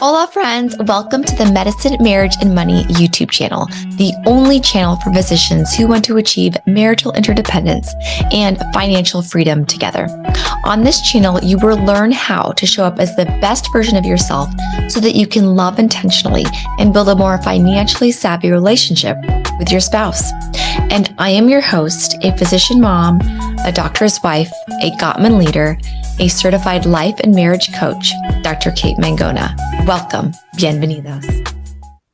Hola friends, welcome to the Medicine, Marriage, and Money YouTube channel, the only channel for physicians who want to achieve marital interdependence and financial freedom together. On this channel, you will learn how to show up as the best version of yourself so that you can love intentionally and build a more financially savvy relationship with your spouse. And I am your host, a physician mom, a doctor's wife, a Gottman leader, a certified life and marriage coach, Dr. Kate Mangona. Welcome. Bienvenidos.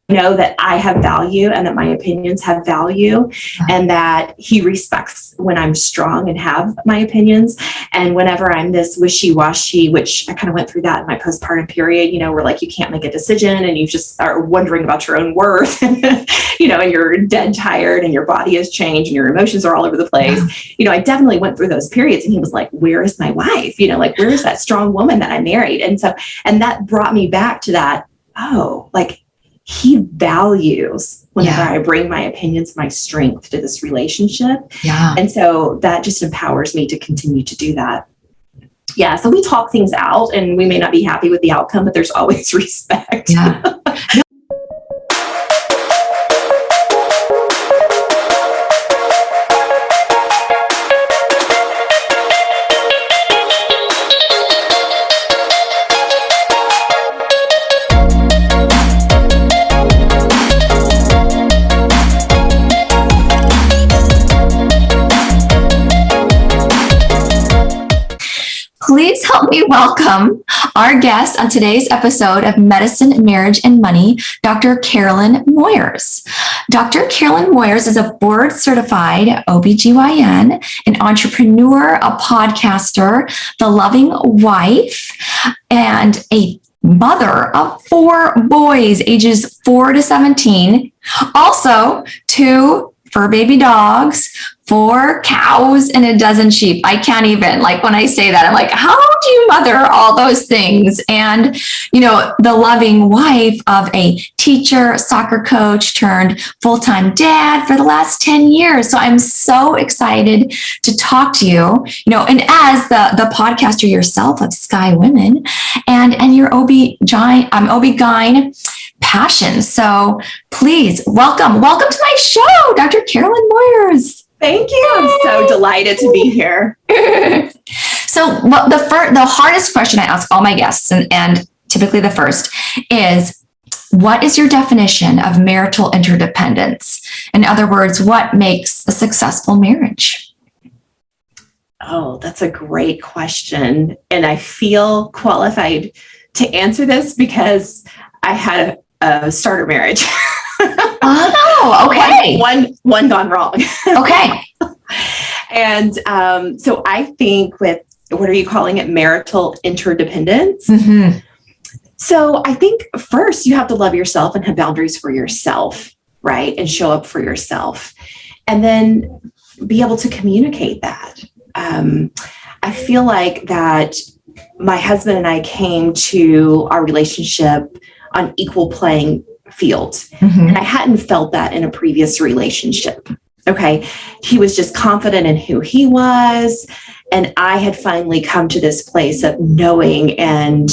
Know that I have value and that my opinions have value and that he respects when I'm strong and have my opinions. And whenever I'm this wishy-washy, which I kind of went through that in my postpartum period, where like you can't make a decision and you just are wondering about your own worth, and you're dead tired and your body has changed and your emotions are all over the place. I definitely went through those periods and he was like, where is my wife? Where is that strong woman that I married? And that brought me back to that, he values whenever I bring my opinions, my strength to this relationship. Yeah. And so that just empowers me to continue to do that. Yeah. So we talk things out and we may not be happy with the outcome, but there's always respect. Yeah. Please help me welcome our guest on today's episode of Medicine, Marriage, and Money, Dr. Carolyn Moyers. Dr. Carolyn Moyers is a board-certified OBGYN, an entrepreneur, a podcaster, the loving wife, and a mother of 4 boys, ages 4 to 17. Also, 2 fur baby dogs, 4 cows, and a dozen sheep. I can't even, when I say that, I'm like, how do you mother all those things? And, the loving wife of a teacher, soccer coach turned full-time dad for the last 10 years. So I'm so excited to talk to you, and as the podcaster yourself of Sky Women and your OB-GYN passion. So please welcome to my show, Dr. Carolyn Moyers. Thank you. I'm so delighted to be here. So the hardest question I ask all my guests, and typically the first, is what is your definition of marital interdependence? In other words, what makes a successful marriage? Oh, that's a great question. And I feel qualified to answer this because I had a starter marriage. Oh, okay. One gone wrong. Okay. And so I think with, what are you calling it? Marital interdependence. Mm-hmm. So I think first you have to love yourself and have boundaries for yourself, right? And show up for yourself. And then be able to communicate that. I feel like that my husband and I came to our relationship on equal playing field. Mm-hmm. And I hadn't felt that in a previous relationship. Okay. He was just confident in who he was. And I had finally come to this place of knowing and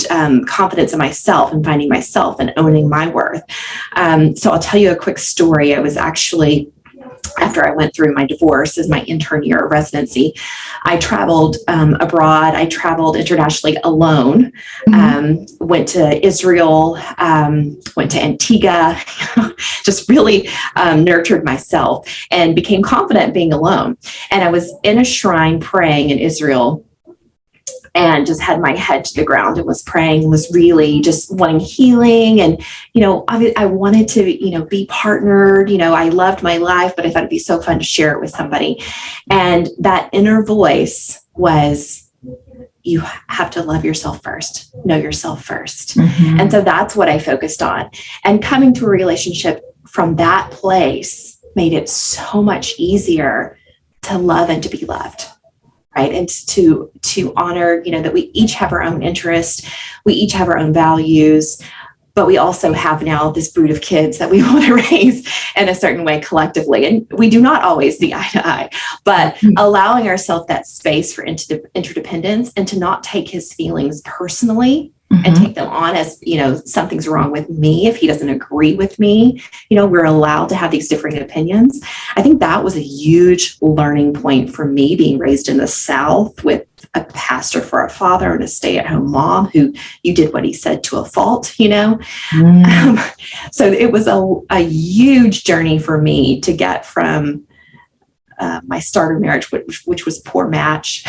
confidence in myself and finding myself and owning my worth. So I'll tell you a quick story. I was actually, after I went through my divorce as my intern year of residency, I traveled abroad. I traveled internationally alone, went to Israel, went to Antigua, just really nurtured myself and became confident being alone. And I was in a shrine praying in Israel and just had my head to the ground and was praying, was really just wanting healing. And, I wanted to, be partnered. I loved my life, but I thought it'd be so fun to share it with somebody. And that inner voice was, you have to love yourself first, know yourself first. Mm-hmm. And so that's what I focused on. And coming to a relationship from that place made it so much easier to love and to be loved. Right. And to honor, that we each have our own interests. We each have our own values, but we also have now this brood of kids that we want to raise in a certain way collectively. And we do not always see eye to eye, but allowing ourselves that space for interdependence and to not take his feelings personally and take them on as, something's wrong with me. If he doesn't agree with me, we're allowed to have these differing opinions. I think that was a huge learning point for me, being raised in the South with a pastor for a father and a stay-at-home mom who you did what he said to a fault, So it was a huge journey for me to get from my starter marriage, which was poor match,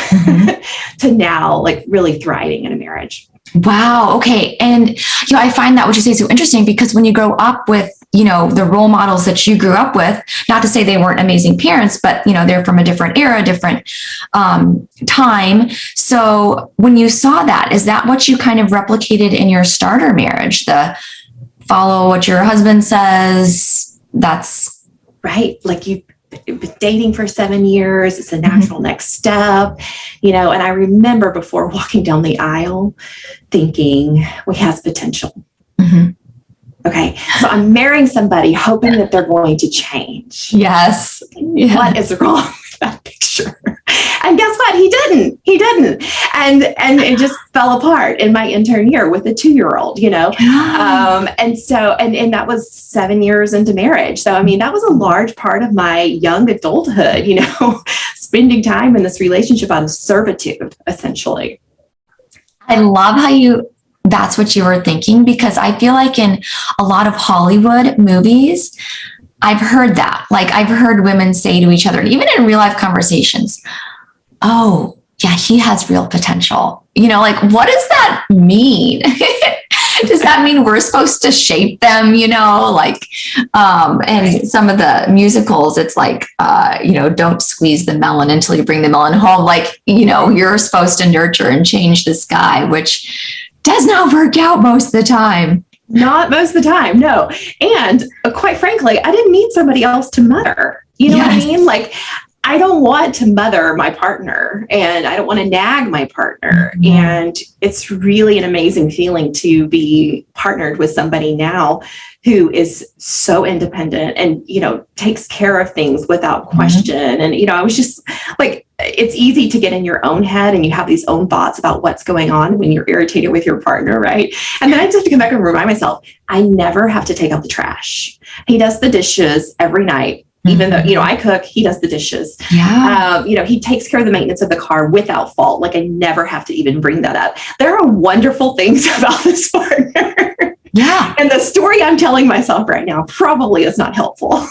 to now like really thriving in a marriage. Wow. Okay. And, I find that what you say is so interesting, because when you grow up with, the role models that you grew up with, not to say they weren't amazing parents, but, they're from a different era, different time. So when you saw that, is that what you kind of replicated in your starter marriage? The follow what your husband says? That's right. Like you've been dating for 7 years. It's a natural next step, and I remember before walking down the aisle thinking, well, he has potential. Okay. So I'm marrying somebody hoping that they're going to change. Yes. Yeah. What is wrong with that picture? And guess what? He didn't. And it just fell apart in my intern year with a 2-year-old, and that was 7 years into marriage. So, that was a large part of my young adulthood, spending time in this relationship out of servitude, essentially. I love how that's what you were thinking, because I feel like in a lot of Hollywood movies, I've heard that. Like I've heard women say to each other, even in real life conversations, oh, yeah, he has real potential. What does that mean? Does that mean we're supposed to shape them, and some of the musicals, it's like, don't squeeze the melon until you bring the melon home. Like, you're supposed to nurture and change this guy, which does not work out most of the time. Not most of the time, no. And quite frankly, I didn't need somebody else to mother. You know what I mean? Like, I don't want to mother my partner, and I don't want to nag my partner. And it's really an amazing feeling to be partnered with somebody now who is so independent and, takes care of things without question. And, I was just like, it's easy to get in your own head and you have these own thoughts about what's going on when you're irritated with your partner, right? And then I just have to come back and remind myself, I never have to take out the trash. He does the dishes every night. Even though, I cook, he does the dishes. Yeah. He takes care of the maintenance of the car without fault. Like I never have to even bring that up. There are wonderful things about this partner. Yeah. And the story I'm telling myself right now probably is not helpful.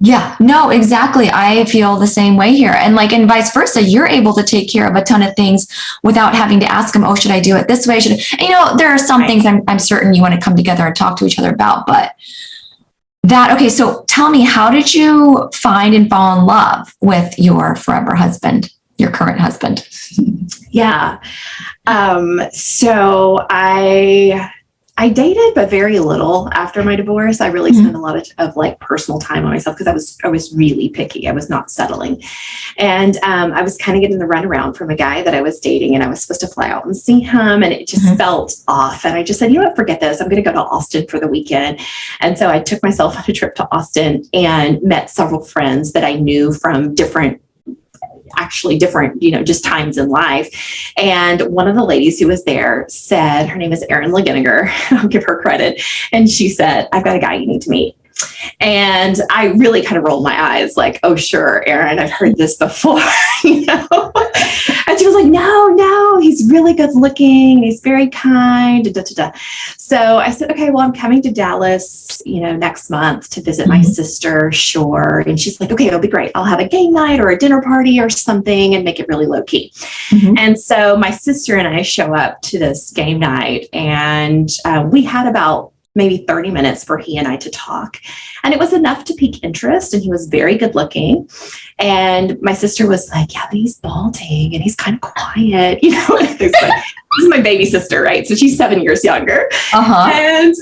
Yeah, no, exactly. I feel the same way here. And vice versa, you're able to take care of a ton of things without having to ask him, oh, should I do it this way? There are some things I'm certain you want to come together and talk to each other about, but okay. So tell me, how did you find and fall in love with your forever husband, your current husband? Yeah. So I dated, but very little after my divorce. I really spent a lot of like personal time on myself because I was really picky. I was not settling. And I was kind of getting the runaround from a guy that I was dating, and I was supposed to fly out and see him, and it just felt off. And I just said, you know what, forget this. I'm going to go to Austin for the weekend. And so I took myself on a trip to Austin and met several friends that I knew from different, just times in life. And one of the ladies who was there said, her name is Erin Legenniger, I'll give her credit. And she said, I've got a guy you need to meet. And I really kind of rolled my eyes like, oh, sure, Erin, I've heard this before, And she was like, no, he's really good looking. He's very kind. Da, da, da, da. So I said, okay, well, I'm coming to Dallas, next month to visit my sister. Sure. And she's like, okay, it'll be great. I'll have a game night or a dinner party or something and make it really low key. And so my sister and I show up to this game night, and we had about maybe 30 minutes for he and I to talk. And it was enough to pique interest. And he was very good looking. And my sister was like, yeah, but he's balding and he's kind of quiet, And this is my baby sister, right? So she's 7 years younger. And,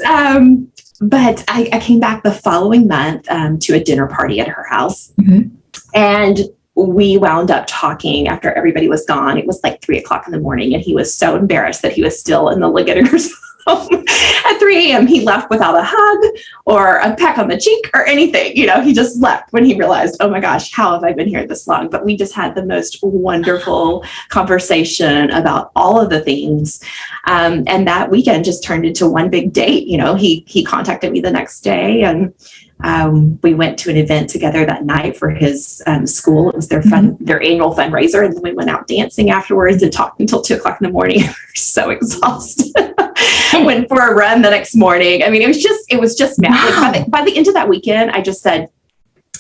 but I came back the following month to a dinner party at her house. And we wound up talking after everybody was gone. It was like 3:00 in the morning, and he was so embarrassed that he was still in the Legenniger's home. at 3 a.m., he left without a hug or a peck on the cheek or anything. He just left when he realized, oh my gosh, how have I been here this long? But we just had the most wonderful conversation about all of the things. And that weekend just turned into one big date. He contacted me the next day, and we went to an event together that night for his school. It was their annual fundraiser. And then we went out dancing afterwards and talked until 2:00 in the morning. We were so exhausted. Went for a run the next morning. I mean, it was just mad. Wow. Like by the end of that weekend, I just said,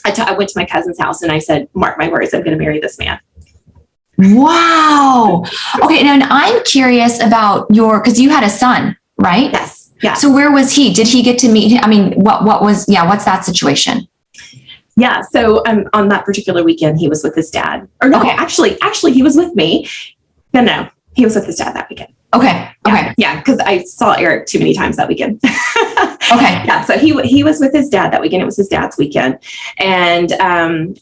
I went to my cousin's house and I said, mark my words, I'm going to marry this man. Wow. Okay. And I'm curious about because you had a son, right? Yes. Yeah. So where was he? Did he get to meet him? I mean, what's that situation? Yeah. So on that particular weekend, he was with his dad. Or no, Okay. actually, he was with me. No, he was with his dad that weekend. Okay. Okay. Yeah, because I saw Eric too many times that weekend. Okay. Yeah, so he was with his dad that weekend. It was his dad's weekend. And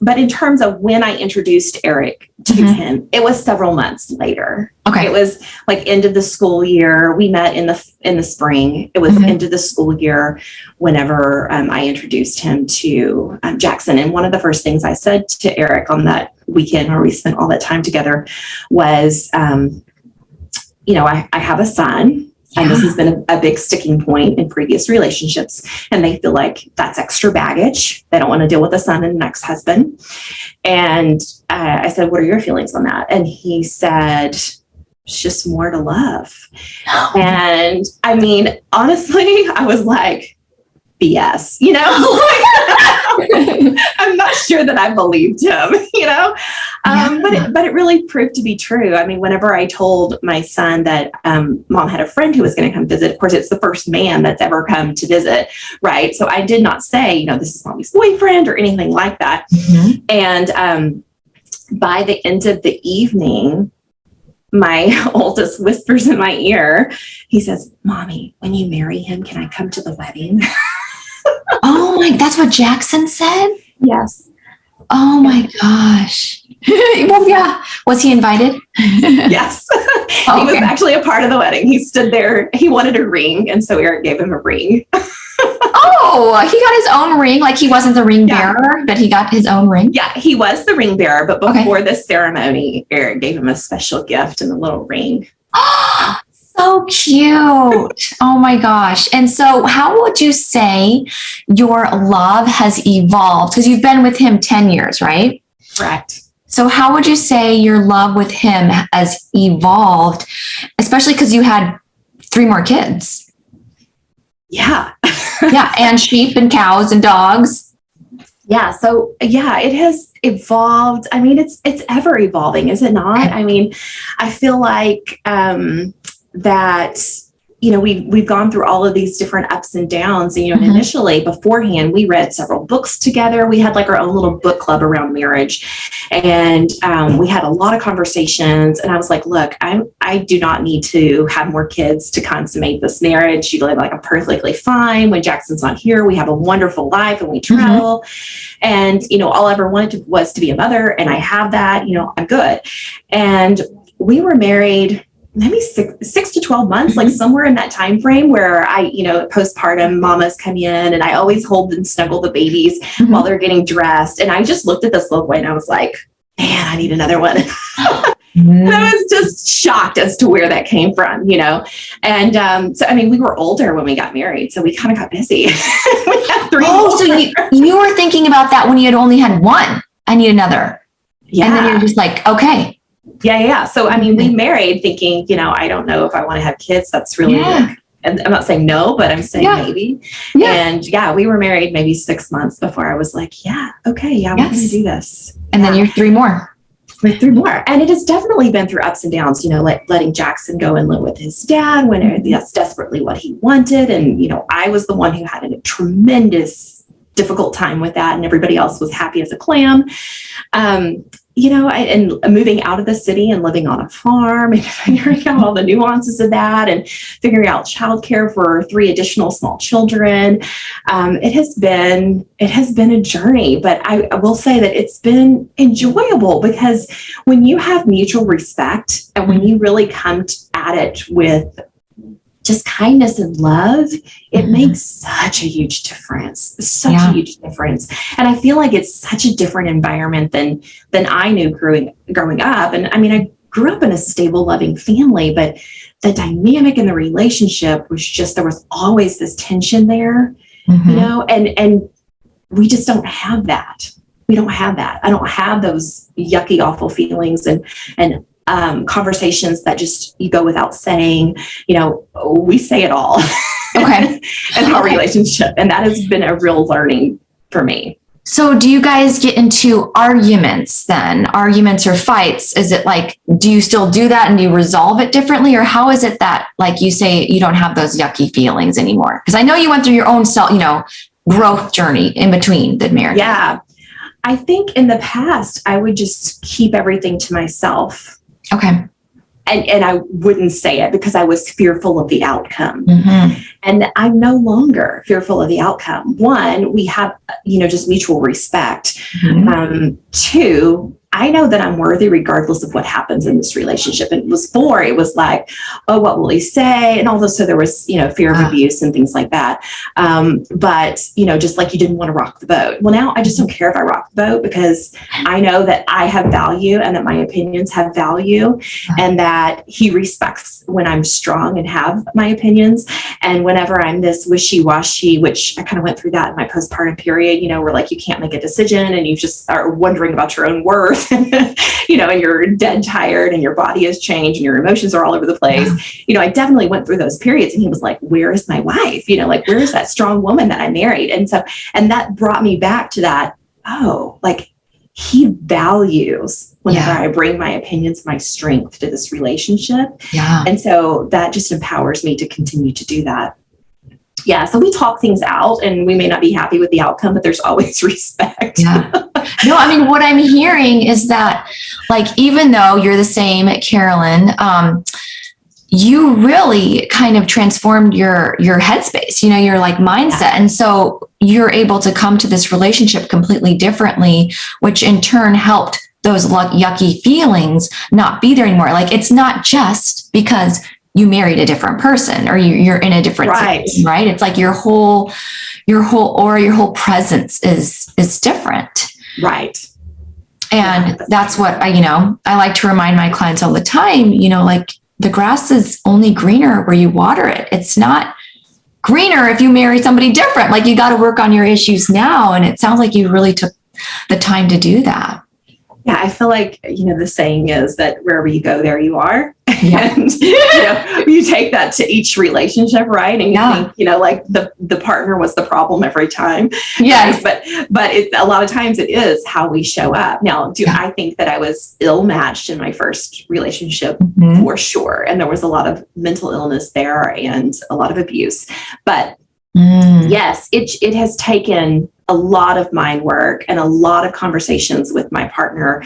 but in terms of when I introduced Eric to him, it was several months later. Okay. It was like end of the school year. We met in the spring. It was end of the school year whenever I introduced him to Jackson. And one of the first things I said to Eric on that weekend where we spent all that time together was, I have a son, and this has been a big sticking point in previous relationships, and they feel like that's extra baggage. They don't want to deal with a son and an ex-husband. And I said, what are your feelings on that? And he said, it's just more to love. And I mean, honestly, I was like, BS, I'm not sure that I believed him, but it really proved to be true. I mean, whenever I told my son that mom had a friend who was going to come visit, of course, it's the first man that's ever come to visit, right? So I did not say, this is mommy's boyfriend or anything like that. And by the end of the evening, my oldest whispers in my ear, he says, Mommy, when you marry him, can I come to the wedding? Oh my, that's what Jackson said? Yes. Oh my gosh. Well, yeah. Was he invited? Yes. He was actually a part of the wedding. He stood there. He wanted a ring. And so Eric gave him a ring. Oh, he got his own ring. Like he wasn't the ring bearer, but he got his own ring. Yeah, he was the ring bearer. But before the ceremony, Eric gave him a special gift and a little ring. So cute. Oh my gosh. And so how would you say your love has evolved? Because you've been with him 10 years, right? Correct. So how would you say your love with him has evolved, especially because you had 3 more kids? Yeah. Yeah. And sheep and cows and dogs. Yeah. So yeah, it has evolved. I mean, it's ever evolving, is it not? I mean, I feel like that, we've gone through all of these different ups and downs. And initially beforehand, we read several books together. We had like our own little book club around marriage, and we had a lot of conversations. And I was like, look, I do not need to have more kids to consummate this marriage. I'm perfectly fine when Jackson's not here. We have a wonderful life and we travel. And, all I ever wanted was to be a mother, and I have that. I'm good. And we were married maybe 6 to 12 months, like somewhere in that time frame where I, postpartum mamas come in, and I always hold and snuggle the babies while they're getting dressed. And I just looked at this little boy and I was like, man, I need another one. And I was just shocked as to where that came from, And so, I mean, we were older when we got married, so we kind of got busy. We had 3 more. So you were thinking about that when you had only had 1. I need another. Yeah. And then you're just like, okay. Yeah. So, I mean, we married thinking, I don't know if I want to have kids. That's really, and I'm not saying no, but I'm saying maybe. Yeah. And we were married maybe 6 months before I was like, okay, we're going to do this. And then you're 3 more. We're 3 more. And it has definitely been through ups and downs, letting Jackson go and live with his dad when that's desperately what he wanted. And, I was the one who had a tremendous difficult time with that, and everybody else was happy as a clam. And moving out of the city and living on a farm and figuring out all the nuances of that and figuring out childcare for 3 additional small children. It has been a journey, but I will say that it's been enjoyable, because when you have mutual respect and when you really come at it with just kindness and love, it makes such a huge difference, a huge difference. And I feel like it's such a different environment than I knew growing up. And I mean, I grew up in a stable, loving family, but the dynamic in the relationship was just, there was always this tension there, you know, and we just don't have that. We don't have that. I don't have those yucky, awful feelings and conversations that just you go without saying. You know, we say it all. Okay. in our relationship. And that has been a real learning for me. So do you guys get into arguments then? Arguments or fights? Is it like, do you still do that and do you resolve it differently? Or how is it that, like you say, you don't have those yucky feelings anymore? Because I know you went through your own self, you know, growth journey in between the marriage. Yeah. I think in the past, I would just keep everything to myself. Okay. And I wouldn't say it because I was fearful of the outcome. And I'm no longer fearful of the outcome. One, we have, you know, just mutual respect. Two, I know that I'm worthy regardless of what happens in this relationship. And before it was like, oh, what will he say? And also there was, you know, fear of abuse and things like that. But, you know, just like you didn't want to rock the boat. Well, now I just don't care if I rock the boat because I know that I have value and that my opinions have value and that he respects when I'm strong and have my opinions. And whenever I'm this wishy-washy, which I kind of went through that in my postpartum period, you know, where like you can't make a decision and you just are wondering about your own worth. You know, and you're dead tired and your body has changed and your emotions are all over the place. You know, I definitely went through those periods and he was like, where is my wife? You know, like, where is that strong woman that I married? And so, and that brought me back to that. Oh, like he values whenever I bring my opinions, my strength to this relationship. And so that just empowers me to continue to do that. Yeah. So we talk things out and we may not be happy with the outcome, but there's always respect. No, I mean, what I'm hearing is that, like, even though you're the same, Carolyn, you really kind of transformed your headspace, you know, your like mindset. And so you're able to come to this relationship completely differently, which in turn helped those yucky feelings not be there anymore. Like, it's not just because you married a different person or you're in a different situation, right? It's like your whole aura, your whole presence is different. Right. And that's what I like to remind my clients all the time, you know, like the grass is only greener where you water it. It's not greener if you marry somebody different. Like, you got to work on your issues now. And it sounds like you really took the time to do that. Yeah, I feel like, you know, the saying is that wherever you go, there you are. And, you know, you take that to each relationship, right? And you think, you know, like the partner was the problem every time. Yes. Right? But a lot of times it is how we show up. Now, I think that I was ill-matched in my first relationship for sure. And there was a lot of mental illness there and a lot of abuse. But yes, it has taken a lot of mind work and a lot of conversations with my partner,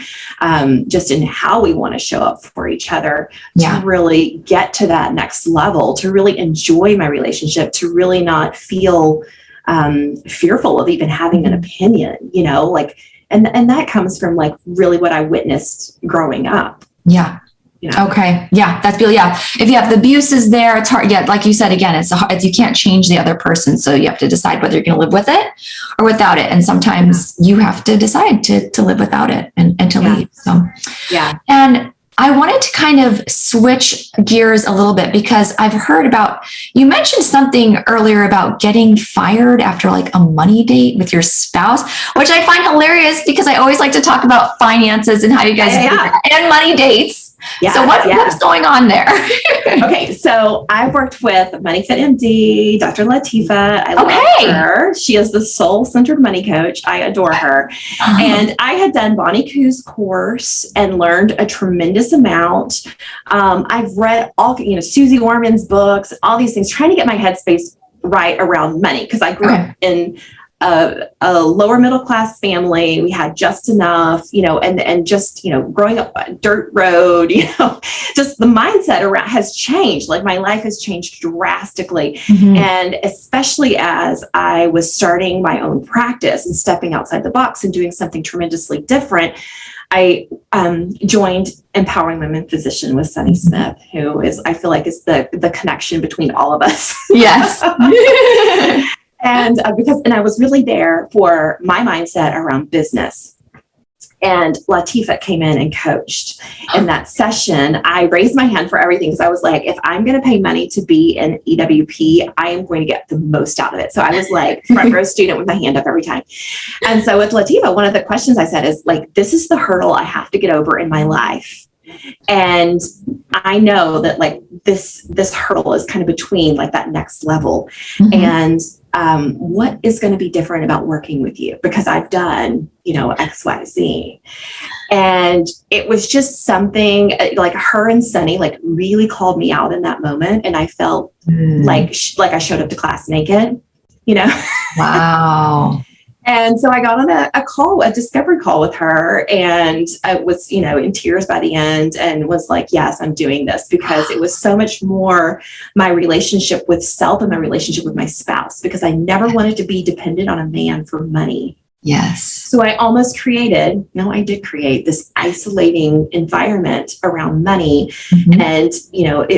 just in how we want to show up for each other to really get to that next level, to really enjoy my relationship, to really not feel fearful of even having an opinion, you know, like, and that comes from like really what I witnessed growing up. Yeah. You know? Okay. Yeah. That's beautiful. Yeah. If you have the abuse is there, it's hard. Yeah. Like you said, again, it's you can't change the other person. So you have to decide whether you're going to live with it or without it. And sometimes you have to decide to live without it and to leave. So, and I wanted to kind of switch gears a little bit because I've heard about, you mentioned something earlier about getting fired after like a money date with your spouse, which I find hilarious because I always like to talk about finances and how you guys do that and money dates. Yeah, so what's going on there? Okay, so I've worked with Money Fit MD, Dr. Latifa. I love her. She is the soul-centered money coach. I adore her. And I had done Bonnie Koo's course and learned a tremendous amount. I've read all, you know, Susie Orman's books, all these things, trying to get my headspace right around money because I grew up in a lower middle class family. We had just enough, and just, growing up on a dirt road, just the mindset around has changed. Like my life has changed drastically. Mm-hmm. And especially as I was starting my own practice and stepping outside the box and doing something tremendously different, I joined Empowering Women Physician with Sunny Smith, who is, I feel like, is the connection between all of us. Yes. And I was really there for my mindset around business. And Latifah came in and coached in that session. I raised my hand for everything because I was like, if I'm going to pay money to be in EWP, I am going to get the most out of it. So I was like front row student with my hand up every time. And so with Latifah, one of the questions I said is like, this is the hurdle I have to get over in my life. And I know that like this hurdle is kind of between like that next level. Mm-hmm. And what is going to be different about working with you? Because I've done, X, Y, Z. And it was just something like her and Sunny like really called me out in that moment. And I felt like I showed up to class naked, Wow. And so I got on a discovery call with her, and I was, in tears by the end, and was like, yes, I'm doing this, because it was so much more my relationship with self and my relationship with my spouse, because I never wanted to be dependent on a man for money. Yes. So I did create this isolating environment around money. Mm-hmm. And,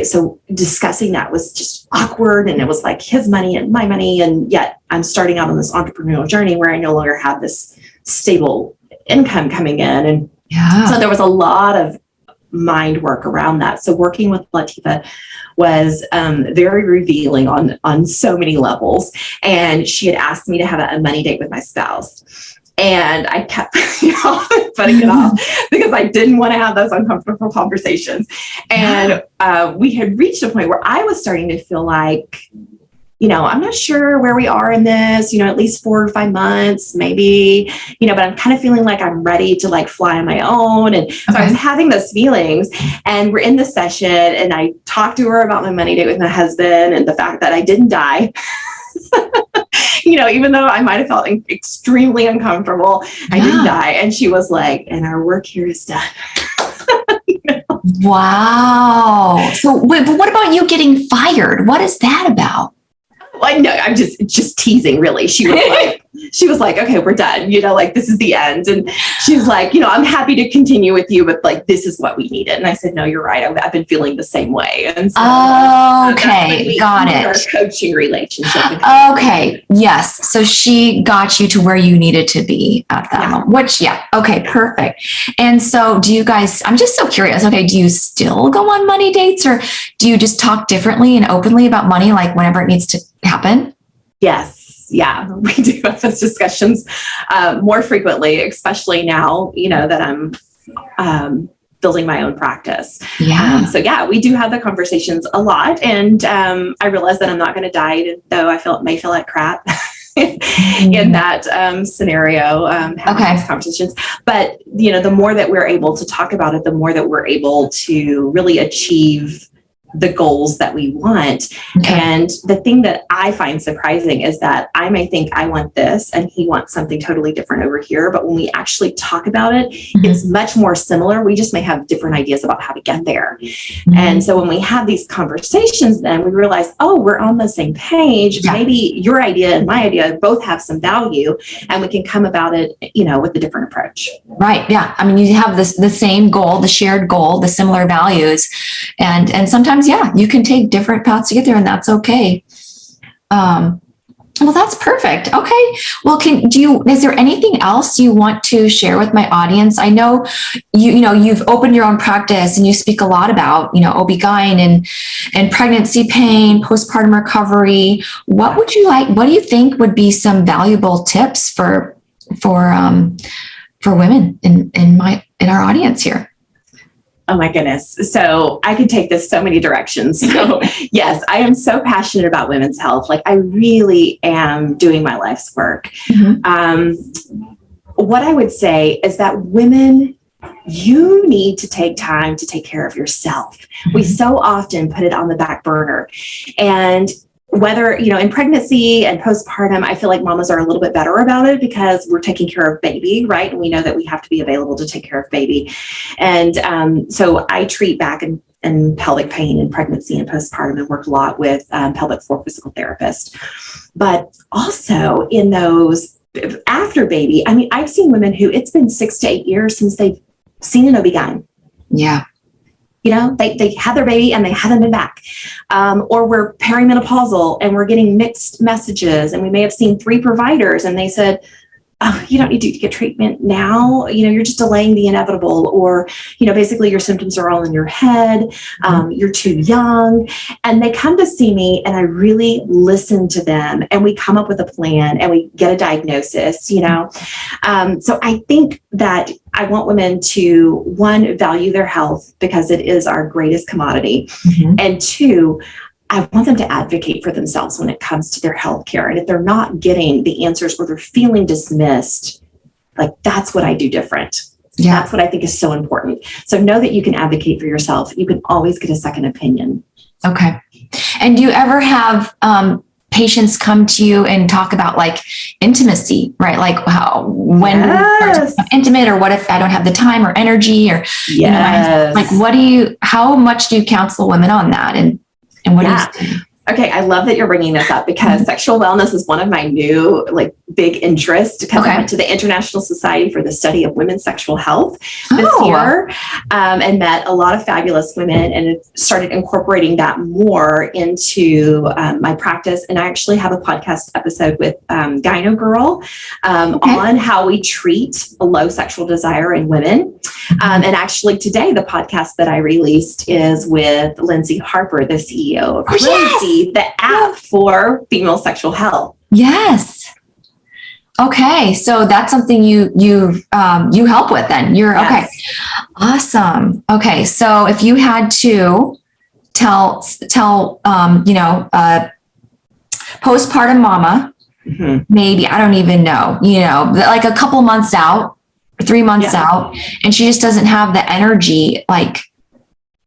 so discussing that was just awkward, and it was like his money and my money. And yet I'm starting out on this entrepreneurial journey where I no longer have this stable income coming in. And so there was a lot of mind work around that. So working with Latifah was very revealing on so many levels. And she had asked me to have a money date with my spouse. And I kept putting it off because I didn't want to have those uncomfortable conversations. And we had reached a point where I was starting to feel like, I'm not sure where we are in this, at least 4 or 5 months, maybe, but I'm kind of feeling like I'm ready to like fly on my own. And so I was having those feelings, and we're in the session, and I talked to her about my money date with my husband and the fact that I didn't die. Even though I might have felt extremely uncomfortable, I didn't die. And she was like, and our work here is done. Wow. So but what about you getting fired? What is that about? Well, no, I'm just teasing, really. She was like, okay, we're done. This is the end. And she's like, I'm happy to continue with you, but like, this is what we needed. And I said, no, you're right. I've been feeling the same way. And so, okay, got it. Our coaching relationship. Okay. Yes. So she got you to where you needed to be at that moment, okay, perfect. And so do you guys, I'm just so curious. Okay. Do you still go on money dates, or do you just talk differently and openly about money, like whenever it needs to happen? Yes. Yeah, we do have those discussions more frequently, especially now, that I'm building my own practice. Yeah. So we do have the conversations a lot. And I realize that I'm not going to die, though I may feel like crap in that scenario, having these conversations. But, the more that we're able to talk about it, the more that we're able to really achieve the goals that we want. Okay. And the thing that I find surprising is that I may think I want this and he wants something totally different over here. But when we actually talk about it, it's much more similar. We just may have different ideas about how to get there. And so when we have these conversations, then we realize, we're on the same page. Yeah. Maybe your idea and my idea both have some value, and we can come about it, with a different approach. Right. Yeah. I mean, you have the same goal, the shared goal, the similar values, and sometimes you can take different paths to get there, and that's okay. Well, that's perfect. Okay. Well, is there anything else you want to share with my audience? I know you've opened your own practice, and you speak a lot about, OB-GYN and pregnancy pain, postpartum recovery. What do you think would be some valuable tips for women in our audience here? Oh my goodness. So I could take this so many directions. So yes, I am so passionate about women's health. Like I really am doing my life's work. Mm-hmm. What I would say is that women, you need to take time to take care of yourself. Mm-hmm. We so often put it on the back burner, and whether, in pregnancy and postpartum, I feel like mamas are a little bit better about it because we're taking care of baby, right? And we know that we have to be available to take care of baby. And so I treat back and pelvic pain in pregnancy and postpartum and work a lot with pelvic floor physical therapists. But also in those after baby, I mean, I've seen women who it's been 6 to 8 years since they've seen an OB-GYN. Yeah. They had their baby and they haven't been back. Or we're perimenopausal and we're getting mixed messages, and we may have seen 3 providers and they said, oh, you don't need to get treatment now. You're just delaying the inevitable, or, basically your symptoms are all in your head. You're too young. And they come to see me and I really listen to them and we come up with a plan and we get a diagnosis, So I think that I want women to, 1, value their health because it is our greatest commodity. Mm-hmm. And 2, I want them to advocate for themselves when it comes to their health care. And if they're not getting the answers or they're feeling dismissed, like that's what I do different. Yeah. That's what I think is so important. So know that you can advocate for yourself. You can always get a second opinion. Okay. And do you ever have patients come to you and talk about like intimacy, right? Like when yes. intimate, or what if I don't have the time or energy, or, yes. How much do you counsel women on that? And what do you say? Okay, I love that you're bringing this up because sexual wellness is one of my new big interests, because I went to the International Society for the Study of Women's Sexual Health this year and met a lot of fabulous women and started incorporating that more into my practice. And I actually have a podcast episode with Gyno Girl on how we treat a low sexual desire in women. And actually today, the podcast that I released is with Lindsay Harper, the CEO of Residency, the app for female sexual health. Yes. Okay. So that's something you help with then. Okay. Awesome. Okay. So if you had to tell postpartum mama, maybe, I don't even know, like a couple months out, 3 months out, and she just doesn't have the energy,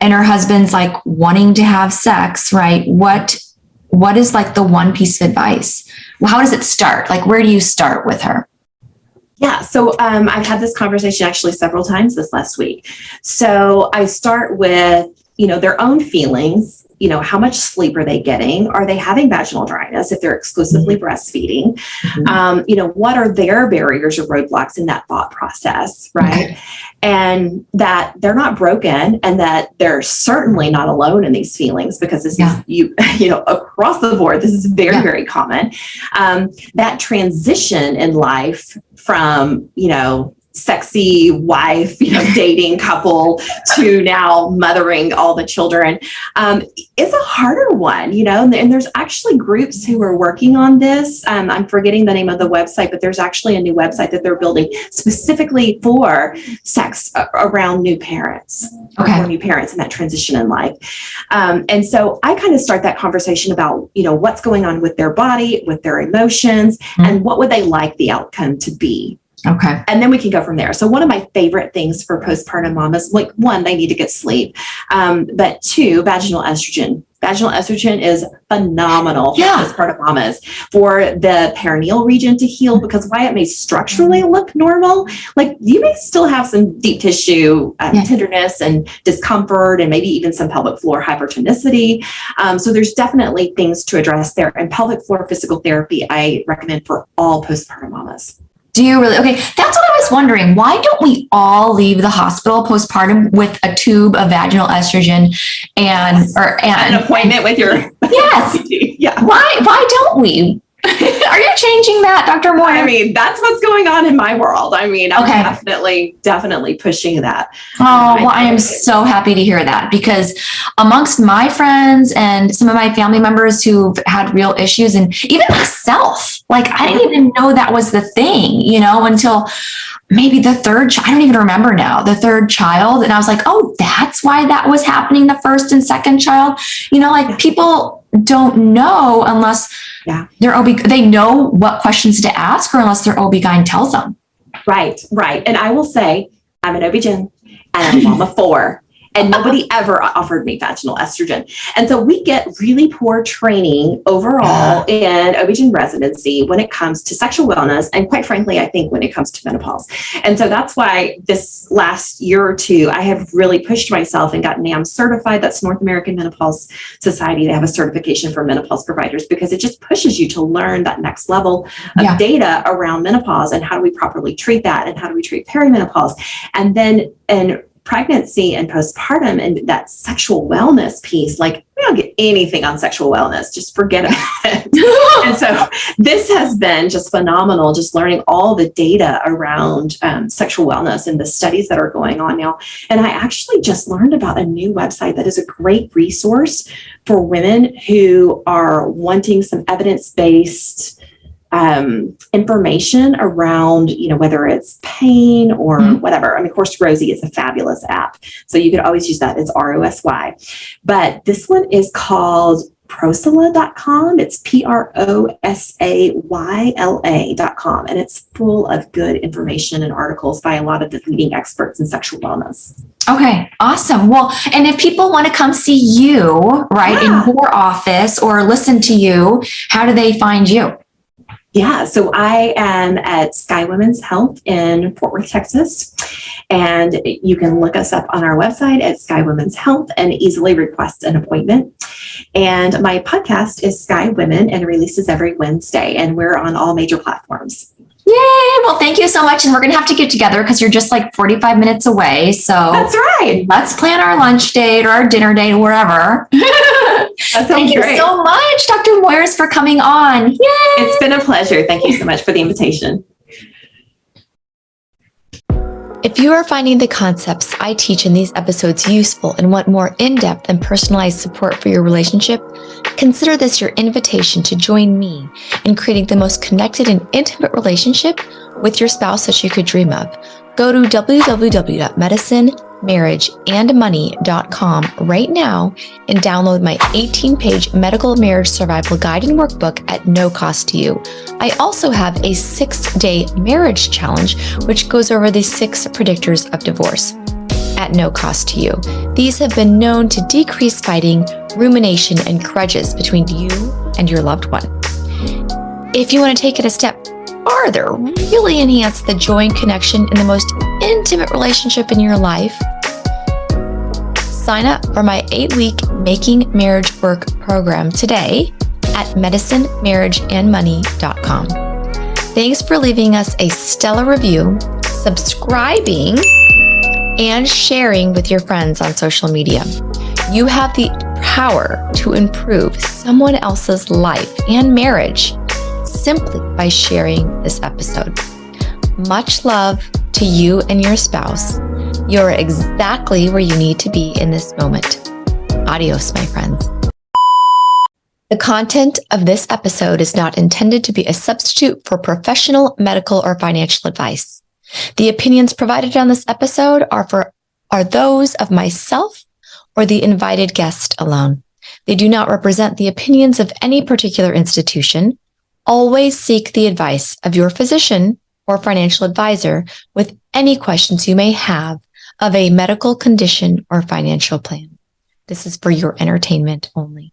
and her husband's wanting to have sex, right? What is the one piece of advice? Well, how does it start? Where do you start with her? Yeah. So I've had this conversation actually several times this last week. So I start with, their own feelings. How much sleep are they getting? Are they having vaginal dryness if they're exclusively breastfeeding? What are their barriers or roadblocks in that thought process, right? Okay. And that they're not broken, and that they're certainly not alone in these feelings, because this is, across the board, this is very, very common. That transition in life from, sexy wife, dating couple to now mothering all the children, is a harder one, and there's actually groups who are working on this. I'm forgetting the name of the website, but there's actually a new website that they're building specifically for sex around new parents, or new parents in that transition in life. And so I kind of start that conversation about, what's going on with their body, with their emotions, and what would they like the outcome to be. Okay. And then we can go from there. So one of my favorite things for postpartum mamas, 1, they need to get sleep. But 2, vaginal estrogen. Vaginal estrogen is phenomenal for postpartum mamas, for the perineal region to heal, because while it may structurally look normal, you may still have some deep tissue tenderness and discomfort, and maybe even some pelvic floor hypertonicity. So there's definitely things to address there. And pelvic floor physical therapy, I recommend for all postpartum mamas. Do you really? Okay. That's what I was wondering. Why don't we all leave the hospital postpartum with a tube of vaginal estrogen and an appointment with your Yeah. Why don't we? Are you changing that, Dr. Moore? I mean, that's what's going on in my world. I mean, I'm definitely pushing that. Oh, well, I am so happy to hear that, because amongst my friends and some of my family members who've had real issues, and even myself, I didn't even know that was the thing, until maybe the third, I don't even remember now, the third child. And I was like, oh, that's why that was happening, the first and second child. People don't know unless their they know what questions to ask, or unless their OB-GYN tells them. Right. And I will say, I'm an OB-GYN and I'm a mom of 4. And nobody ever offered me vaginal estrogen. And so we get really poor training overall in OB-GYN residency when it comes to sexual wellness. And quite frankly, I think when it comes to menopause. And so that's why this last year or two, I have really pushed myself and got NAM certified. That's North American Menopause Society. They have a certification for menopause providers because it just pushes you to learn that next level of data around menopause and how do we properly treat that and how do we treat perimenopause. And then in pregnancy and postpartum and that sexual wellness piece, like we don't get anything on sexual wellness, just forget about it. And so this has been just phenomenal, just learning all the data around sexual wellness and the studies that are going on now. And I actually just learned about a new website that is a great resource for women who are wanting some evidence-based information around, whether it's pain or whatever. I mean, of course, Rosie is a fabulous app. So you could always use that as ROSY. But this one is called prosala.com. It's PROSAYLA.com. And it's full of good information and articles by a lot of the leading experts in sexual wellness. Okay, awesome. Well, and if people want to come see you, right, in your office or listen to you, how do they find you? Yeah, so I am at Sky Women's Health in Fort Worth, Texas, and you can look us up on our website at Sky Women's Health and easily request an appointment. And my podcast is Sky Women and releases every Wednesday, and we're on all major platforms. Yay! Well, thank you so much. And we're going to have to get together because you're just like 45 minutes away. So that's right. Let's plan our lunch date or our dinner date or wherever. Thank you so much, Dr. Moyers, for coming on. Yay! It's been a pleasure. Thank you so much for the invitation. If you are finding the concepts I teach in these episodes useful and want more in-depth and personalized support for your relationship, consider this your invitation to join me in creating the most connected and intimate relationship with your spouse that you could dream of. Go to www.medicinemarriageandmoney.com right now and download my 18-page medical marriage survival guide and workbook at no cost to you. I also have a 6-day marriage challenge, which goes over the 6 predictors of divorce at no cost to you. These have been known to decrease fighting, rumination, and grudges between you and your loved one. If you want to take it a step farther, really enhance the joy and connection in the most intimate relationship in your life, sign up for my 8-week Making Marriage Work program today at medicinemarriageandmoney.com. Thanks for leaving us a stellar review, subscribing, and sharing with your friends on social media. You have the power to improve someone else's life and marriage simply by sharing this episode. Much love to you and your spouse. You're exactly where you need to be in this moment. Adios, my friends. The content of this episode is not intended to be a substitute for professional, medical, or financial advice. The opinions provided on this episode are those of myself or the invited guest alone. They do not represent the opinions of any particular institution. Always seek the advice of your physician or financial advisor with any questions you may have of a medical condition or financial plan. This is for your entertainment only.